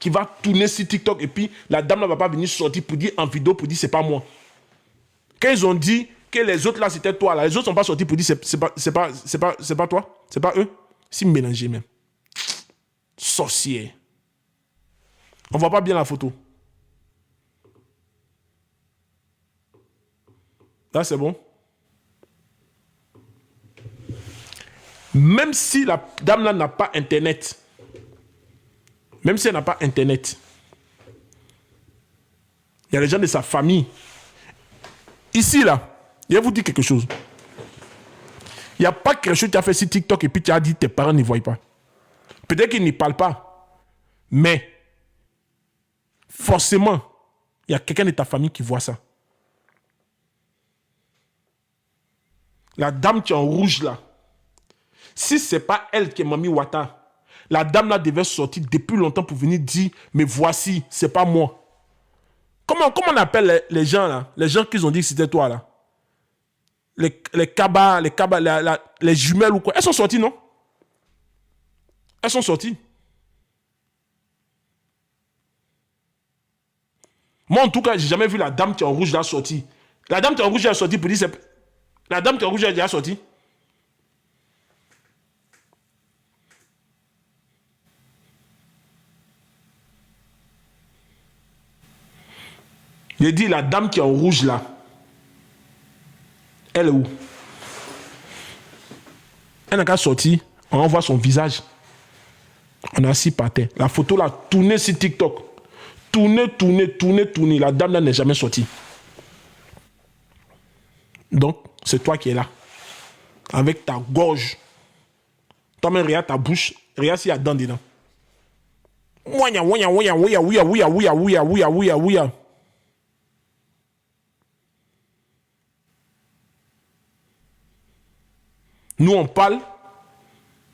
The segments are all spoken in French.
qui va tourner sur TikTok et puis la dame ne va pas venir sortir pour dire en vidéo, pour dire c'est pas moi. Quand ils ont dit que les autres là c'était toi là, les autres sont pas sortis pour dire c'est pas toi, c'est pas eux. Si mélangés même. Sorcier. On voit pas bien la photo. Là c'est bon. Même si la dame là n'a pas internet, même si elle n'a pas internet, il y a les gens de sa famille. Ici là, je vais vous dire quelque chose. Il n'y a pas quelque chose que tu as fait sur TikTok et puis tu as dit tes parents n'y voient pas. Peut-être qu'ils n'y parlent pas. Mais forcément, il y a quelqu'un de ta famille qui voit ça. La dame qui est en rouge là, si ce n'est pas elle qui est Mami Wata, la dame là devait sortir depuis longtemps pour venir dire, mais voici, c'est pas moi. Comment on appelle les gens là? Les gens qui ont dit que c'était toi là? Les cabas, les jumelles ou quoi? Elles sont sorties, non? Elles sont sorties. Moi, en tout cas, j'ai jamais vu la dame qui est en rouge là sortie. La dame qui est en rouge là sortie pour dire c'est... La dame qui est en rouge là est déjà sortie. J'ai dit la dame qui est en rouge là. Elle est où? Elle n'a qu'à sortir. On voit son visage. On est assis par terre. La photo là, tournée sur TikTok. Tournée. La dame là n'est jamais sortie. Donc, c'est toi qui es là. Avec ta gorge. Toi-même, regarde ta bouche. Regarde s'il y a dents dedans. Ouya. Nous, on parle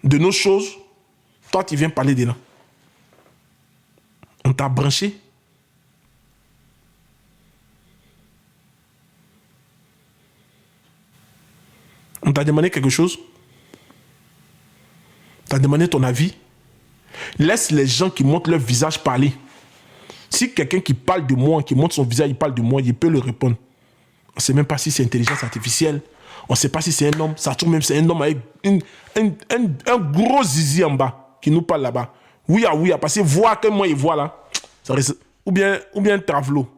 de nos choses. Toi, tu viens parler dedans. On t'a branché. On t'a demandé quelque chose. T'as demandé ton avis. Laisse les gens qui montrent leur visage parler. Si quelqu'un qui parle de moi, qui montre son visage, il parle de moi, il peut le répondre. On ne sait même pas si c'est intelligence artificielle. On ne sait pas si c'est un homme. Ça trouve même c'est un homme avec un gros zizi en bas qui nous parle là-bas. Oui, parce que voir que moi, il voit là. Ça reste, ou bien un travelo.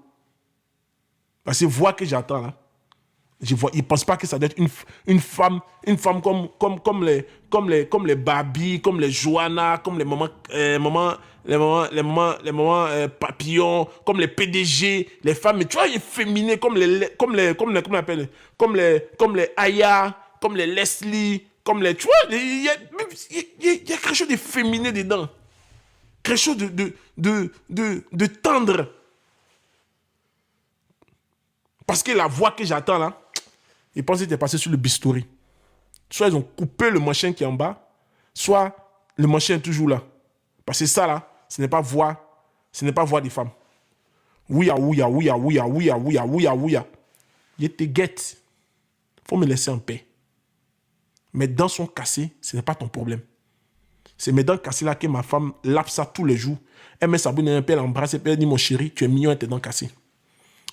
Parce que voir que j'attends là. Je vois, il ne pense pas que ça doit être une femme comme les Barbie, comme les Joanna, comme les mamans papillons, comme les PDG, les femmes, tu vois, féminines, comme les Aya, comme les Leslie, comme les, tu vois, il y a quelque chose de féminin dedans. Quelque chose de tendre. Parce que la voix que j'attends là, ils pensent que tu es passé sur le bistouri. Soit ils ont coupé le machin qui est en bas, soit le machin est toujours là. Parce que ça là, ce n'est pas voix des femmes. Ouya. Je te guette. Faut me laisser en paix. Mes dents sont cassées, ce n'est pas ton problème. C'est mes dents cassées là que ma femme lave ça tous les jours. Elle met sa bouche dans un peu, elle embrasse, elle dit mon chéri, tu es mignon et tes dents cassées.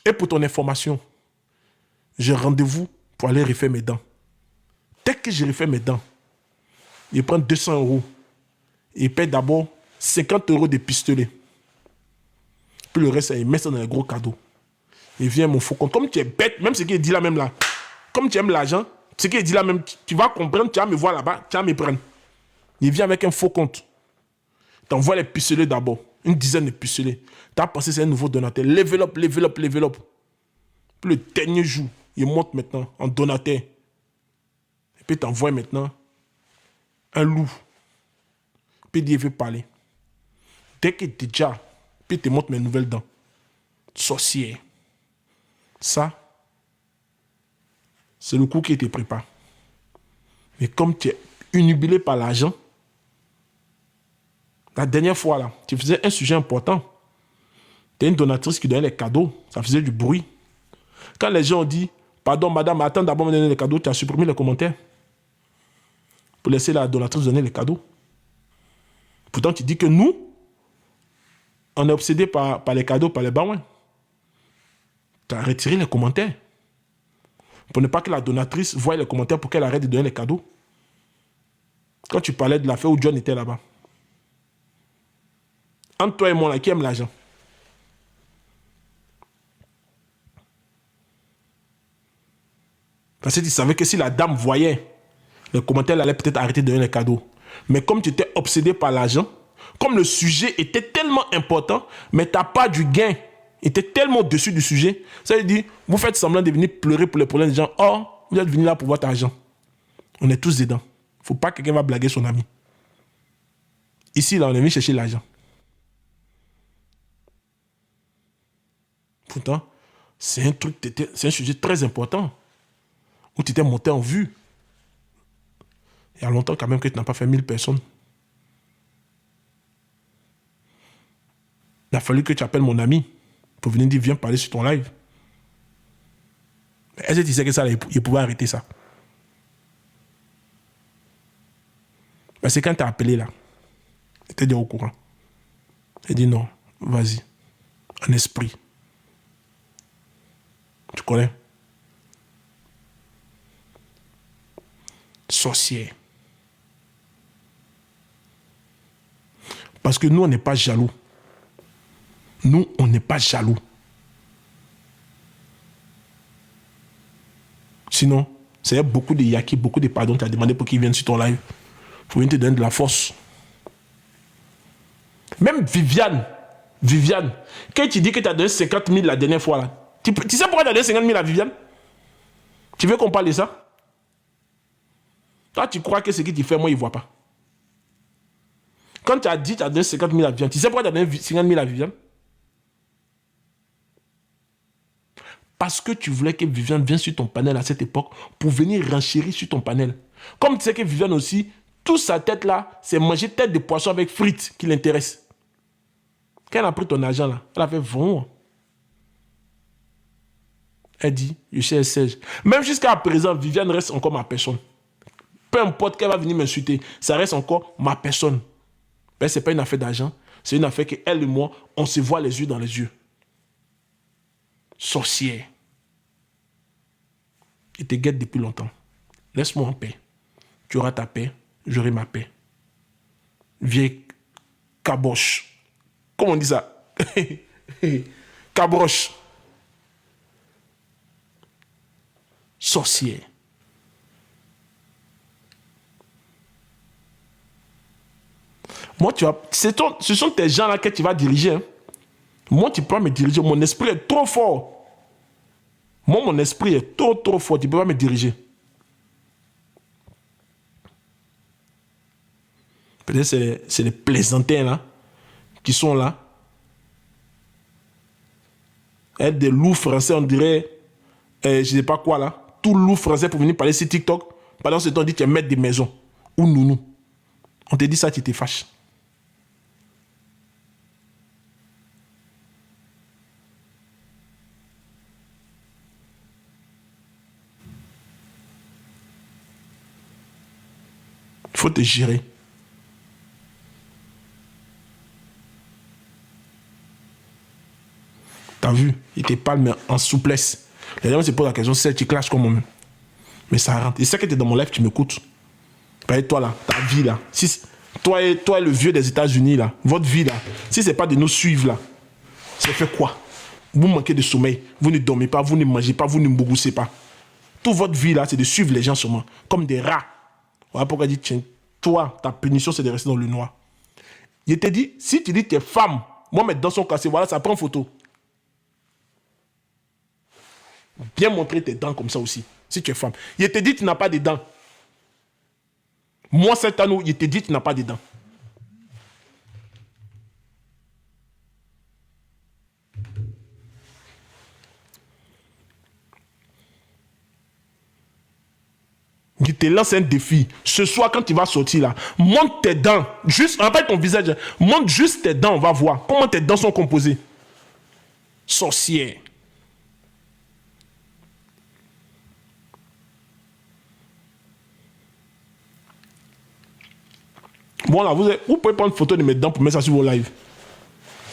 Et pour ton information, j'ai rendez-vous pour aller refaire mes dents. Dès que je refais mes dents, je prends 200 €. Et paye d'abord 50 € de pistolet. Puis le reste, il met ça dans les gros cadeaux. Il vient mon faux compte. Comme tu es bête, même ce qu'il dit là même là, comme tu aimes l'argent, ce qu'il dit là même, tu vas comprendre, tu vas me voir là-bas, tu vas me prendre. Il vient avec un faux compte. Tu envoies les pistolets d'abord. Une dizaine de pistolets. Tu as pensé c'est un nouveau donateur. Level up. Puis le dernier jour, il monte maintenant en donateur. Et puis tu envoies maintenant un loup. Puis il veut parler. Dès que déjà, puis tu montres mes nouvelles dents. Sorcière. Ça, c'est le coup qui te prépare. Mais comme tu es inhibé par l'argent, la dernière fois là, tu faisais un sujet important. Tu es une donatrice qui donnait les cadeaux. Ça faisait du bruit. Quand les gens ont dit, pardon madame, attends d'abord me donner les cadeaux, tu as supprimé les commentaires. Pour laisser la donatrice donner les cadeaux. Pourtant, tu dis que nous, on est obsédé par les cadeaux, par les bains. Tu as retiré les commentaires. Pour ne pas que la donatrice voie les commentaires pour qu'elle arrête de donner les cadeaux. Quand tu parlais de l'affaire où John était là-bas. Entre toi et moi, là, qui aime l'argent? Parce que tu savais que si la dame voyait les commentaires, elle allait peut-être arrêter de donner les cadeaux. Mais comme tu étais obsédé par l'argent, comme le sujet était tellement important, mais ta part du gain était tellement au-dessus du sujet, ça veut dire, vous faites semblant de venir pleurer pour les problèmes des gens. Or, vous êtes venu là pour votre argent. On est tous dedans. Il ne faut pas que quelqu'un va blaguer son ami. Ici, là, on est venu chercher l'argent. Pourtant, c'est un sujet très important où tu t'es monté en vue. Il y a longtemps quand même que tu n'as pas fait 1000 personnes. Il a fallu que tu appelles mon ami pour venir dire viens parler sur ton live. Est-ce que tu sais que ça, il pouvait arrêter ça? Mais c'est quand tu as appelé là, il était déjà au courant. Il dit non, vas-y, en esprit. Tu connais? Sorcière. Parce que nous, on n'est pas jaloux. Nous, on n'est pas jaloux. Sinon, c'est beaucoup de yaki, beaucoup de pardons que tu as demandé pour qu'ils viennent sur ton live. Pour venir te donner de la force. Même Viviane, quand tu dis que tu as donné 50 000 la dernière fois, là, tu sais pourquoi tu as donné 50 000 à Viviane? Tu veux qu'on parle de ça? Toi, tu crois que ce que tu fais, moi, il ne voit pas. Quand tu as dit que tu as donné 50 000 à Viviane, tu sais pourquoi tu as donné 50 000 à Viviane? Parce que tu voulais que Viviane vienne sur ton panel à cette époque pour venir renchérir sur ton panel. Comme tu sais que Viviane aussi, toute sa tête là, c'est manger tête de poisson avec frites qui l'intéresse. Quand elle a pris ton argent là, elle a fait vraiment. Elle dit, je sais, Serge. Même jusqu'à présent, Viviane reste encore ma personne. Peu importe qu'elle va venir m'insulter, ça reste encore ma personne. Ben, ce n'est pas une affaire d'argent, c'est une affaire qu'elle et moi, on se voit les yeux dans les yeux. Sorcière. Il te guette depuis longtemps. Laisse-moi en paix. Tu auras ta paix, j'aurai ma paix. Vieille caboche. Comment on dit ça? Cabroche. Sorcière. Moi, ce sont tes gens là que tu vas diriger. Hein. Moi, tu peux pas me diriger. Mon esprit est trop fort. Moi, mon esprit est trop fort. Tu ne peux pas me diriger. Peut-être c'est les plaisantins là qui sont là. Être des loups français, on dirait, je ne sais pas quoi là. Tout loup français pour venir parler sur TikTok. Pendant ce temps, on dit que tu es maître des maisons. Ou nounou. On te dit ça, tu te fâches. Il faut te gérer. T'as vu, il te parle mais en souplesse. Les gens se posent la question, c'est tu clashes comme moi-même. Mais ça rentre. Et c'est que tu es dans mon live, tu m'écoutes. Par toi là, ta vie là. Si, toi et le vieux des États-Unis là, votre vie là, si c'est pas de nous suivre là, c'est fait quoi? Vous manquez de sommeil, vous ne dormez pas, vous ne mangez pas, vous ne bougoussez pas. Toute votre vie là, c'est de suivre les gens seulement, comme des rats. Voilà pourquoi il dit, tiens, toi, ta punition c'est de rester dans le noir. Il te dit, si tu dis que tu es femme, moi mettre dans son cassé, voilà, ça prend photo. Bien montrer tes dents comme ça aussi, si tu es femme. Il te dit que tu n'as pas de dents. Moi, cet anneau, il te dit que tu n'as pas de dents. Il te lance un défi. Ce soir, quand tu vas sortir là, monte tes dents. Juste, rappelle ton visage. Monte juste tes dents, on va voir. Comment tes dents sont composées. Sorcière. Bon là, vous pouvez prendre une photo de mes dents pour mettre ça sur vos lives.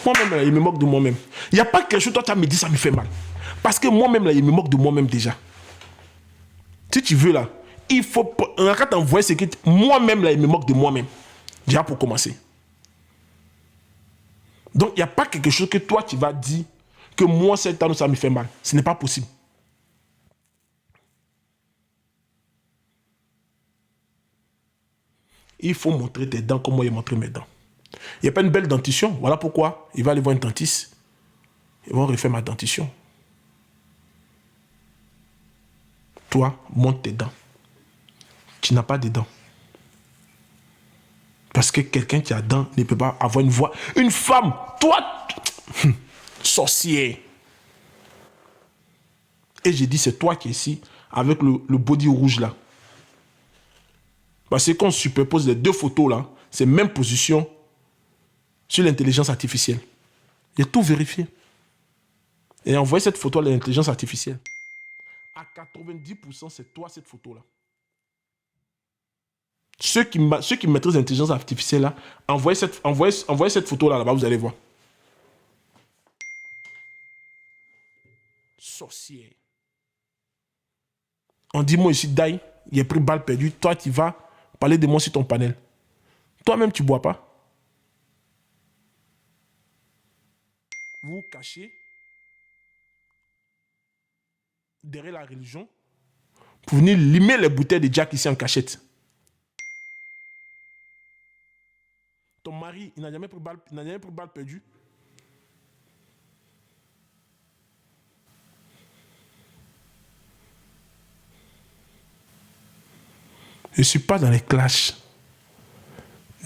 Moi-même, là, il me moque de moi-même. Il n'y a pas quelque chose, toi, tu as me dit, ça me fait mal. Parce que moi-même, là, il me moque de moi-même déjà. Si tu veux, là, il faut... Quand tu envoies ce que... Moi-même, là, il me moque de moi-même. Déjà pour commencer. Donc, il n'y a pas quelque chose que toi, tu vas dire que moi, cette année, ça me fait mal. Ce n'est pas possible. Il faut montrer tes dents comme moi, j'ai montré mes dents. Il n'y a pas une belle dentition. Voilà pourquoi il va aller voir un dentiste. Ils vont refaire ma dentition. Toi, monte tes dents. Tu n'as pas de dents. Parce que quelqu'un qui a dents ne peut pas avoir une voix. Une femme, toi, sorcier. Et j'ai dit, c'est toi qui es ici, avec le body rouge là. Parce que quand on superpose les deux photos là, c'est même position sur l'intelligence artificielle. J'ai tout vérifié. Et envoyé cette photo à l'intelligence artificielle. À 90%, c'est toi cette photo là. Ceux qui maîtrisent l'intelligence artificielle là, envoyez cette photo là, là-bas, vous allez voir. Sorcier. On dit, moi ici, Dai, il a pris balle perdue. Toi, tu vas parler de moi sur ton panel. Toi-même, tu ne bois pas. Vous vous cachez derrière la religion pour venir limer les bouteilles de Jack ici en cachette. Ton mari, il n'a jamais pris balle perdue. Je ne suis pas dans les clashs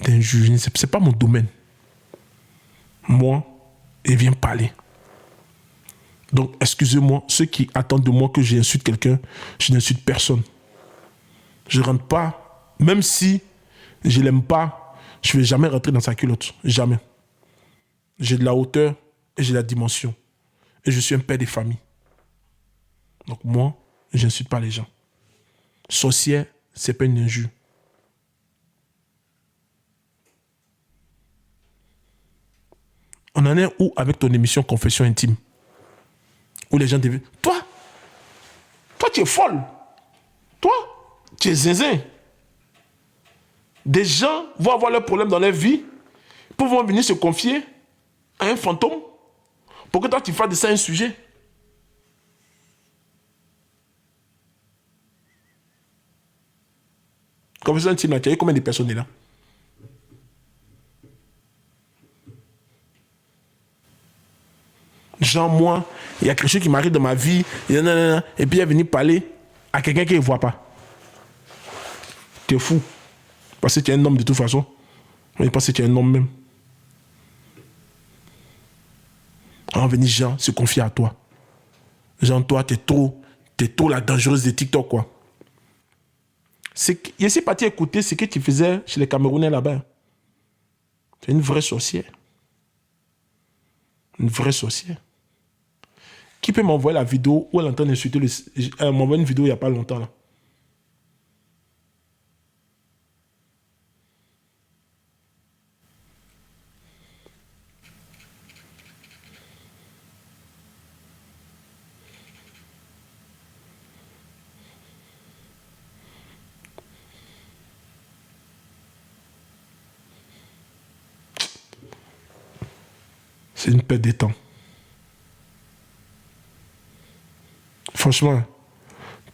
d'un juge. Ce n'est pas mon domaine. Moi, il vient parler. Donc, excusez-moi, ceux qui attendent de moi que j'insulte quelqu'un, je n'insulte personne. Je ne rentre pas, même si je ne l'aime pas, je ne vais jamais rentrer dans sa culotte. Jamais. J'ai de la hauteur et j'ai de la dimension. Et je suis un père de famille. Donc moi, je n'insulte pas les gens. Sorcière, ce n'est pas une injure. On en est où avec ton émission Confession intime? Où les gens deviennent... Toi, tu es folle. Toi, tu es zinzin. Des gens vont avoir leurs problèmes dans leur vie, vont venir se confier à un fantôme pour que toi, tu fasses de ça un sujet. Confession intime, tu as eu combien de personnes là? Genre, moi, il y a quelque chose qui m'arrive dans ma vie, et puis il est venu parler à quelqu'un qui ne voit pas. Tu es fou. Parce que tu es un homme de toute façon. Mais parce que tu es un homme même. On va venir, Jean, se confier à toi. Jean, toi, t'es trop la dangereuse de TikTok, quoi. Je suis parti écouter ce que tu faisais chez les Camerounais là-bas. C'est une vraie sorcière. Une vraie sorcière. Qui peut m'envoyer la vidéo où elle est en train d'insulter elle m'a envoyé une vidéo il n'y a pas longtemps là. C'est une perte de temps. Franchement,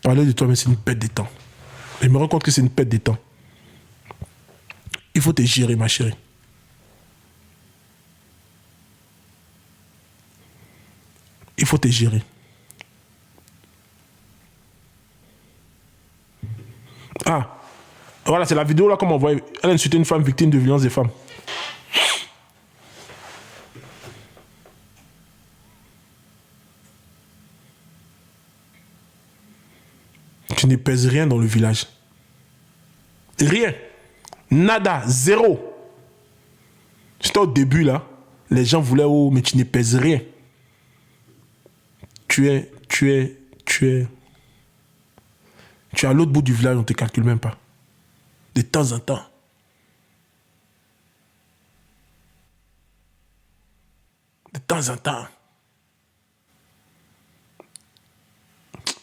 parler de toi-même, c'est une perte de temps. Je me rends compte que c'est une perte de temps. Il faut te gérer, ma chérie. Il faut te gérer. Ah, voilà, c'est la vidéo là qu'on m'a envoyée. Elle a insulté une femme victime de violence des femmes. Tu ne pèses rien dans le village. Rien. Nada. Zéro. C'était au début là. Les gens voulaient, oh, mais tu ne pèses rien. Tu es à l'autre bout du village, on ne te calcule même pas. De temps en temps. temps en temps.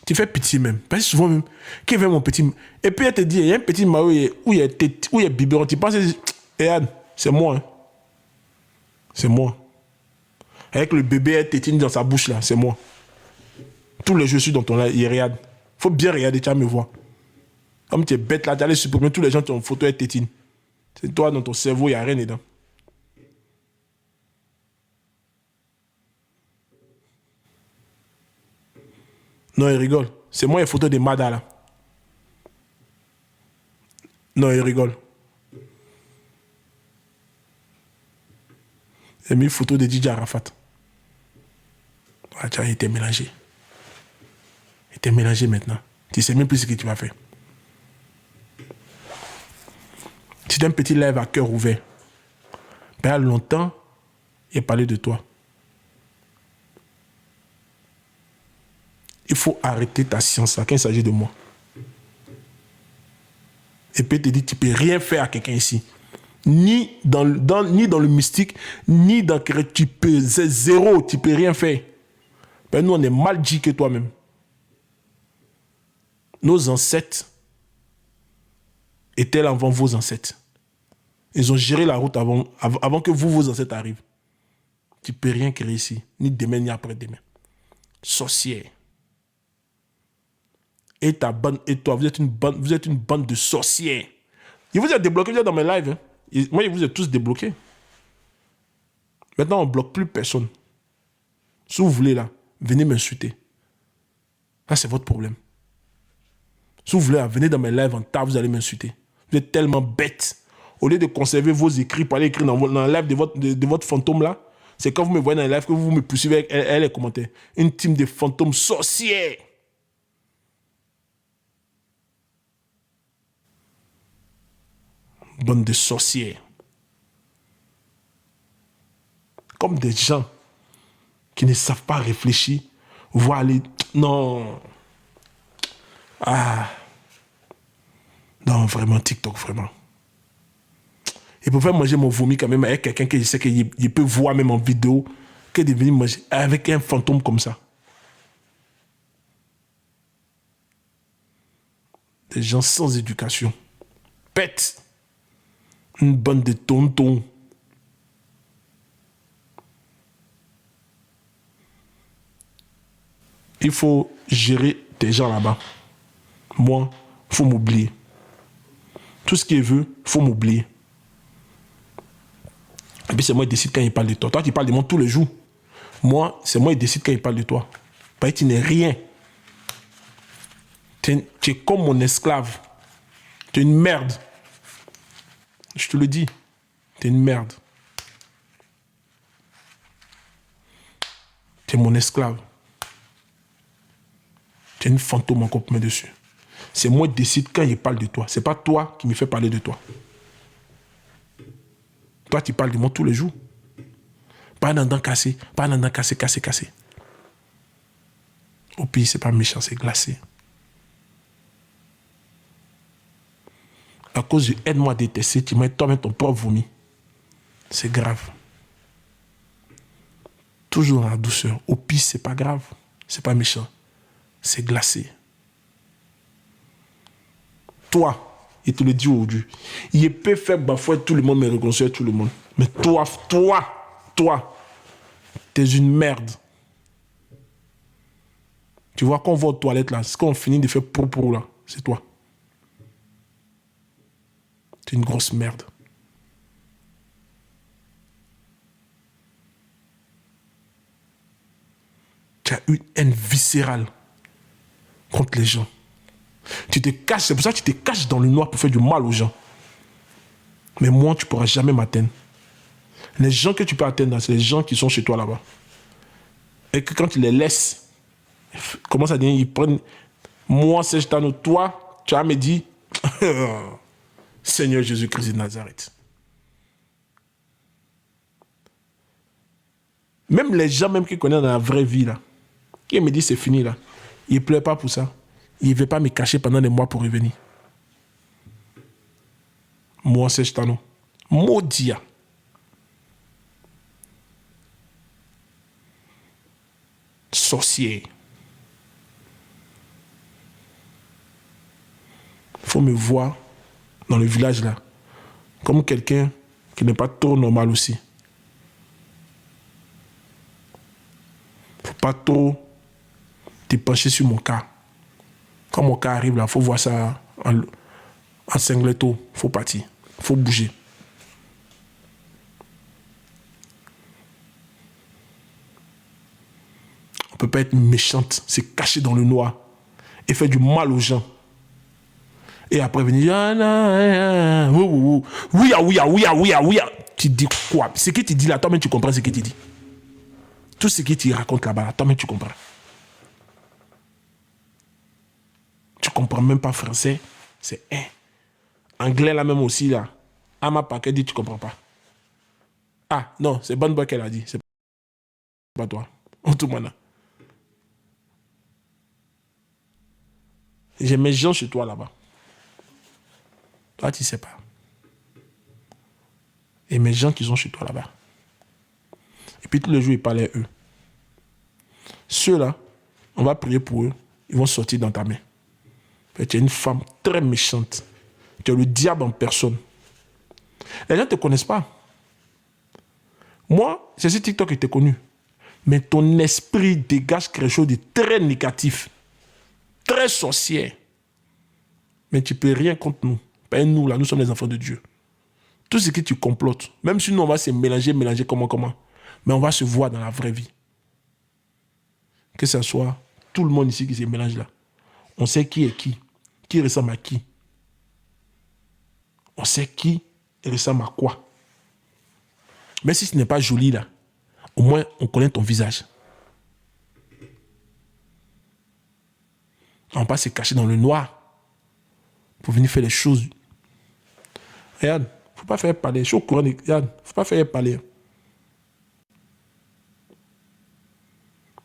Tu fais pitié même. Parce que souvent même, qui veut mon petit... Et puis elle te dit, il y a un petit Mario où il y a biberon. Tu penses, et Anne, c'est moi. Hein. C'est moi. Avec le bébé, elle tétine dans sa bouche là, c'est moi. Tous les jeux, je suis dans ton là, il regarde. Faut bien regarder, tu vas me voir. Comme tu es bête là, tu allais supprimer tous les gens qui ont une photo, elle tétine. C'est toi, dans ton cerveau, il n'y a rien dedans. Non, il rigole. C'est moi les photos de Mada là. Non, il rigole. J'ai mis une photo de DJ Arafat. Ah, tiens, il était mélangé. Il était mélangé maintenant. Tu sais même plus ce que tu vas faire. Si tu as un petit live à cœur ouvert, ben, il y a longtemps, il a parlé de toi. Il faut arrêter ta science là quand il s'agit de moi. Et puis il te dit, tu ne peux rien faire à quelqu'un ici. Ni dans le mystique, ni dans tu peux, c'est zéro, tu ne peux rien faire. Ben, nous, on est mal dit que toi-même. Nos ancêtres étaient là avant vos ancêtres. Ils ont géré la route avant que vos ancêtres arrivent. Tu ne peux rien créer ici, ni demain, ni après-demain. Sorcière. Et ta bande, et toi, vous êtes une bande de sorcières. Je vous ai débloqué, vous êtes dans mes lives. Hein. Moi, je vous ai tous débloqués. Maintenant, on ne bloque plus personne. Si vous voulez, là, venez m'insulter. Ça, c'est votre problème. Si vous voulez, là, venez dans mes lives en tas, vous allez m'insulter. Vous êtes tellement bêtes. Au lieu de conserver vos écrits pour aller écrire dans le live de votre fantôme, là, c'est quand vous me voyez dans les lives que vous me poursuivez avec elle, les commentaires. Une team de fantômes sorcières. Bande de sorcières. Comme des gens qui ne savent pas réfléchir, vont aller... Non. Ah. Non, vraiment, TikTok, vraiment. Il peut faire manger mon vomi quand même avec quelqu'un que je sais qu'il peut voir même en vidéo, que de venir manger avec un fantôme comme ça. Des gens sans éducation. Pète. Une bande de tontons. Il faut gérer des gens là-bas. Moi, il faut m'oublier. Tout ce qu'il veut, il faut m'oublier. Et puis c'est moi qui décide quand il parle de toi. Toi, tu parles de moi tous les jours. Moi, c'est moi qui décide quand il parle de toi. Parce que tu n'es rien. Tu es comme mon esclave. Tu es une merde. Je te le dis. Tu es une merde. Tu es mon esclave. Tu es une fantôme encore pour me dessus. C'est moi qui décide quand il parle de toi. Ce n'est pas toi qui me fais parler de toi. Toi, tu parles de moi tous les jours. Pas un dent cassé, pas un dent cassé. Au pire, c'est pas méchant, c'est glacé. À cause de aide-moi à détester, tu mets toi-même ton propre vomi. C'est grave. Toujours dans la douceur. Au pire, c'est pas grave. C'est pas méchant. C'est glacé. Toi, il te le dit aujourd'hui. Il peut faire bafouer tout le monde, mais reconnaître tout le monde. Mais toi, t'es une merde. Tu vois, quand on va aux toilettes là, ce qu'on finit de faire pour là, c'est toi. T'es une grosse merde. Tu as une haine viscérale contre les gens. Tu te caches, c'est pour ça que tu te caches dans le noir pour faire du mal aux gens. Mais moi, tu ne pourras jamais m'atteindre. Les gens que tu peux atteindre, c'est les gens qui sont chez toi là-bas. Et que quand tu les laisses, comment ça dit, ils prennent... Moi, c'est Tano, toi, tu as me dit, Seigneur Jésus-Christ de Nazareth. Même les gens même qui connaissent dans la vraie vie, là, qui me disent c'est fini, là, ils ne pleurent pas pour ça. Ils ne veulent pas me cacher pendant des mois pour revenir. Moi, c'est Tano. Maudit. sorcière. Il faut me voir dans le village là, comme quelqu'un qui n'est pas trop normal aussi. Il ne faut pas trop te pencher sur mon cas. Quand mon cas arrive là, il faut voir ça en cingletto. Il faut partir. Il faut bouger. On ne peut pas être méchante, se cacher dans le noir et faire du mal aux gens. Et après venir, oui. Tu dis quoi? Ce que tu dis là, toi-même tu comprends ce que tu dis. Tout ce que tu racontes là-bas, toi-même tu comprends. Tu comprends même pas français, c'est anglais là même aussi là. Ama Paquet dit tu comprends pas. Ah non, c'est Bonne Boy qu'elle a dit, c'est pas toi. Tout le monde. J'ai mes gens chez toi là-bas. Toi, tu sais pas. Et mes gens qui sont chez toi là-bas. Et puis tous les jours, ils parlaient eux. Ceux-là, on va prier pour eux. Ils vont sortir dans ta main. Tu es une femme très méchante. Tu es le diable en personne. Les gens ne te connaissent pas. Moi, c'est sur TikTok qui t'ai connu. Mais ton esprit dégage quelque chose de très négatif. Très sorcier. Mais tu ne peux rien contre nous. Pas nous, là, nous sommes les enfants de Dieu. Tout ce que tu complotes, même si nous, on va se mélanger comment, mais on va se voir dans la vraie vie. Que ce soit tout le monde ici qui se mélange là. On sait qui est qui ressemble à qui. On sait qui ressemble à quoi. Mais si ce n'est pas joli là, au moins on connaît ton visage. On ne va pas se cacher dans le noir pour venir faire les choses. Regarde, il ne faut pas faire parler. Je suis au courant. Regarde, il ne faut pas faire parler.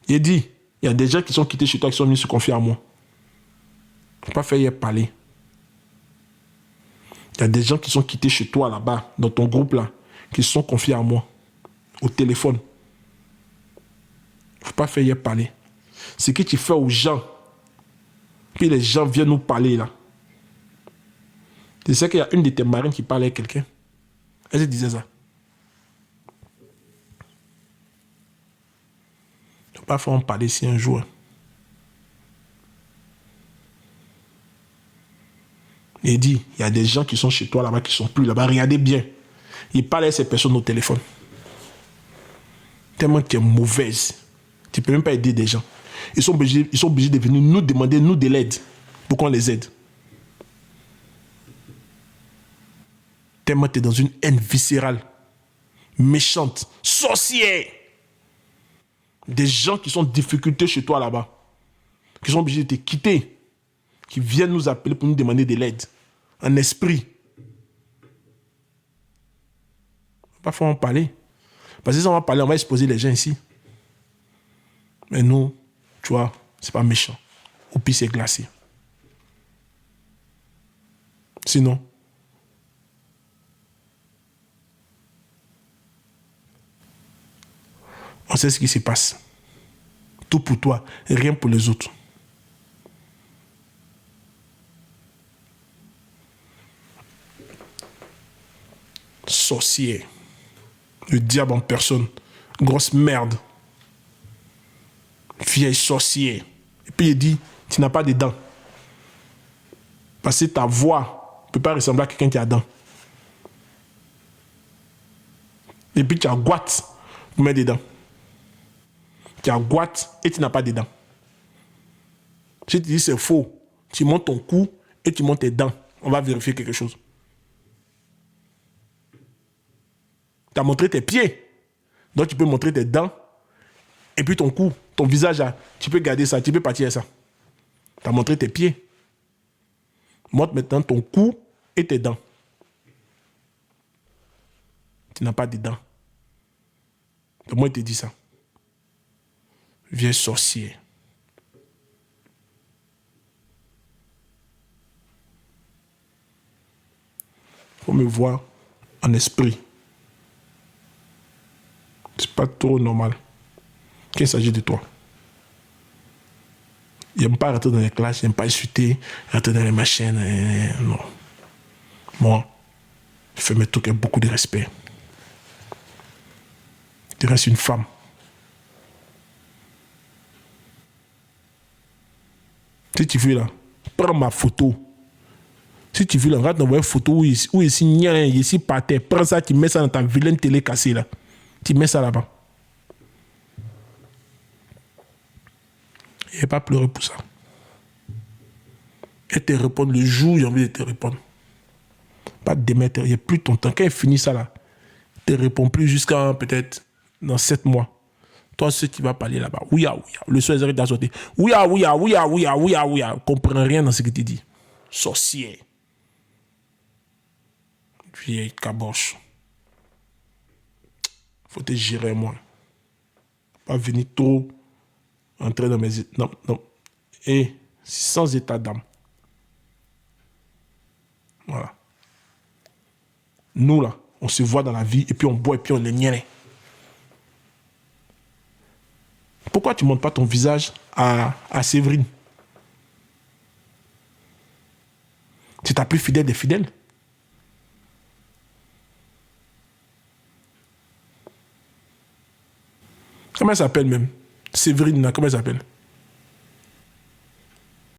Il dit, il y a des gens qui sont quittés chez toi qui sont venus se confier à moi. Il ne faut pas faire parler. Il y a des gens qui sont quittés chez toi là-bas, dans ton groupe là, qui se sont confiés à moi, au téléphone. Il ne faut pas faire parler. Ce que tu fais aux gens, puis les gens viennent nous parler là. Tu sais qu'il y a une de tes marraines qui parlait à quelqu'un. Elle se disait ça. Il ne faut pas faire en parler si un jour. Il dit, il y a des gens qui sont chez toi là-bas, qui ne sont plus là-bas. Regardez bien. Il parle à ces personnes au téléphone. Tellement tu es mauvaise. Tu ne peux même pas aider des gens. Ils sont obligés de venir nous demander, nous, de l'aide pour qu'on les aide. Tellement tu es dans une haine viscérale, méchante, sorcière. Des gens qui sont en difficulté chez toi là-bas, qui sont obligés de te quitter, qui viennent nous appeler pour nous demander de l'aide. Un esprit. Pas faut en parler. Parce que si on va parler, on va exposer les gens ici. Mais nous, tu vois, c'est pas méchant. Ou puis c'est glacé. Sinon, on sait ce qui se passe. Tout pour toi, rien pour les autres. Sorcier. Le diable en personne. Grosse merde. Vieille sorcière. Et puis il dit, tu n'as pas de dents. Parce que ta voix ne peut pas ressembler à quelqu'un qui a dents. Et puis tu as goûte pour mettre des dents. Tu as goûte et tu n'as pas de dents. Si tu dis c'est faux, tu montes ton cou et tu montes tes dents. On va vérifier quelque chose. Tu as montré tes pieds. Donc tu peux montrer tes dents. Et puis ton cou, ton visage, tu peux garder ça, tu peux partir à ça. Tu as montré tes pieds. Montre maintenant ton cou et tes dents. Tu n'as pas de dents. Moi, il te dit ça. Viens sorcier. Il faut me voir en esprit. C'est pas trop normal qu'il s'agit de toi. J'aime pas rentrer dans les classes, j'aime pas insulter, rentrer dans les machines. Non. Moi, je fais mes trucs avec beaucoup de respect. Tu restes une femme. Si tu veux là, prends ma photo. Si tu veux là, regarde une photo où ici par terre. Prends ça, tu mets ça dans ta vilaine télé cassée là. Tu mets ça là-bas. Et pas pleurer pour ça. Et te répondre le jour où j'ai envie de te répondre. Pas de démettre, il n'y a plus ton temps. Quand il finit ça là, ne te réponds plus jusqu'à peut-être dans 7 mois. Toi, ceux qui va parler là-bas, ouya, ouya. Le soir, ils arrêtent d'assortir. Ouya, ouya, ouya, ouya, ouya, ouya. Comprends rien dans ce que tu dis. Sorcier. Vieille caboche. Faut te gérer, moi. Pas venir trop entrer dans mes... Non, non. Et sans état d'âme. Voilà. Nous, là, on se voit dans la vie et puis on boit et puis on est niais. Pourquoi tu ne montres pas ton visage à Séverine? C'est ta plus fidèle des fidèles. Comment elle s'appelle même? Séverine, là, comment elle s'appelle?